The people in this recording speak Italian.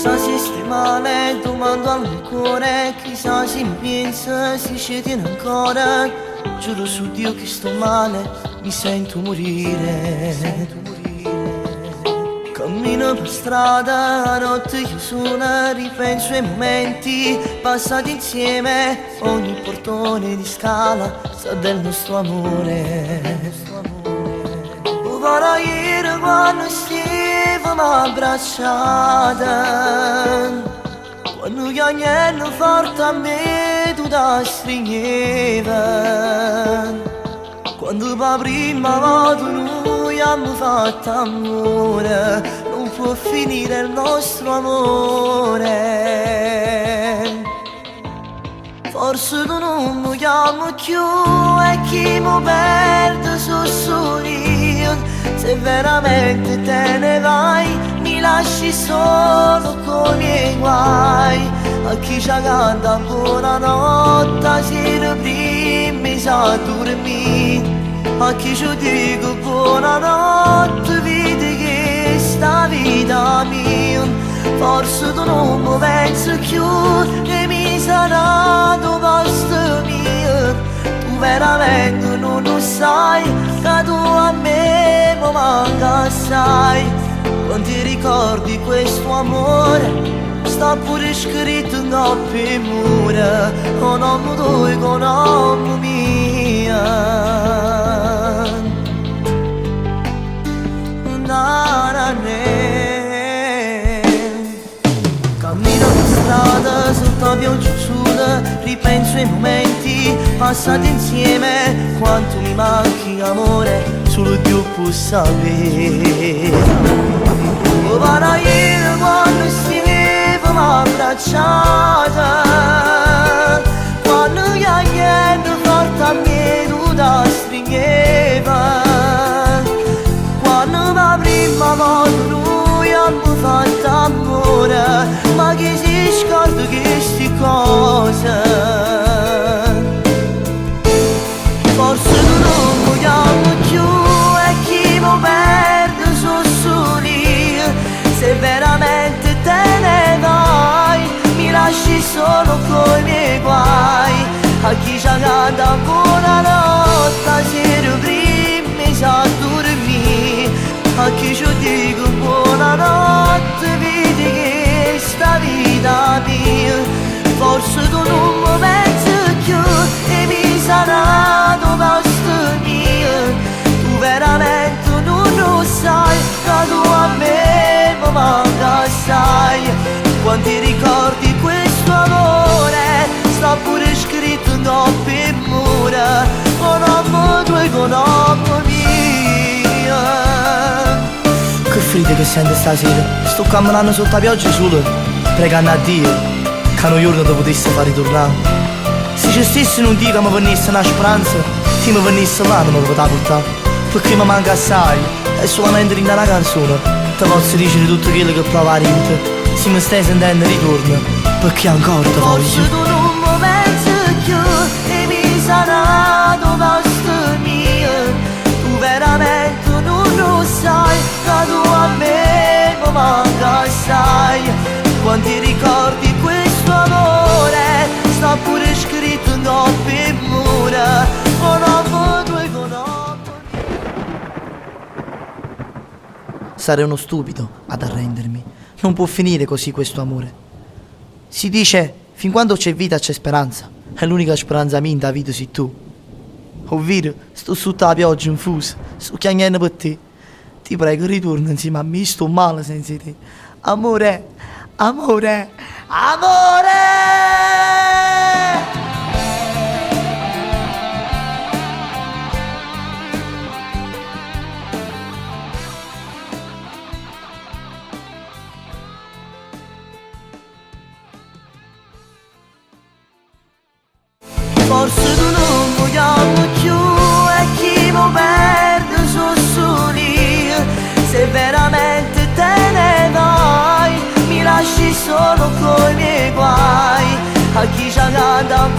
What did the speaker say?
Chissà se stai male, domando al mio cuore. Chissà se mi pensa, se ci tiene ancora. Giuro su Dio che sto male, mi sento morire. Cammino per strada, la notte che suona, ripenso ai momenti passati insieme. Ogni portone di scala sa del nostro amore. Guarda ieri quando stavamo abbracciate, quando gli agnelli forte a me tu ti stringevi, quando per prima volta noi abbiamo fatto amore, non può finire il nostro amore. Forse tu non mi chiami più e chi mi perde sono solo io. Se veramente te ne vai, mi lasci solo con i miei guai. A chi ci canta buonanotte, sera prima sa dormire. A chi ci dico buonanotte, vedi che sta vita mia. Forse tu non mi pensi più e mi sarà tu posto mio. Tu veramente non lo sai, che tu a me mi manca assai. Quanti ricordi questo amore, sta pure scritto in coppie mura. O nome tuo, con nome mia. Cammino per strada sotto la pioggia suda, ripenso ai momenti passati insieme. Quanto mi manchi amore, solo Dio può sapere. Oh, guarda ieri quando stavamo abbracciate, quando gli agnelli forte a me tu ti stringevi, quando la prima volta noi abbiamo fatto amore. Ma chi si scorda queste cose? Forse tu non mi chiami più e chi mi perde sono solo io. Se veramente te ne vai, mi lasci solo con i miei guai. A chi ci canta buonanotte, sera prima sa dormire. A chi ci dico buonanotte, vedi che sta vita mia. Forse tu non mi pensi più e mi sarà tu posto mio. Tu veramente non lo sai, che tu a me mi manca assai. Quanti ricordi questo amore, sta pure scritto in coppie mura. Con nome tuo e con nome mia. Che freddo che sente stasera, sto camminando sotto la pioggia solo, pregando a Dio che un giorno ti potesse far ritornare. Se ci stessi un Dio che mi venisse una speranza, ti mi venisse là non mi poteva portare. Perché mi manca assai, è solamente in una canzone ti posso dire tutto quello che prova a mente. Se mi stai sentendo ritorno, perché ancora ti voglio. Forse tu non mi pensi più e mi sarà tu posto mio. Tu veramente non lo sai, che tu a me mi manca assai. Quanti ricordi questo amore, sta pure scritto in coppie mura. Con nome tuo e con nome. Sarei uno stupido ad arrendermi. Non può finire così questo amore. Si dice, fin quando c'è vita c'è speranza. E l'unica speranza mia in da vita sei tu. Ovvero, sto sotto la pioggia infusa, sto chiagnando per te. Ti prego, ritorna insieme a me, sto male senza te. Amore, amore, amore! Forse tu non mi chiami più e chi mi perde sono solo io. Se veramente te ne vai, mi lasci solo con i miei guai. A chi ci canta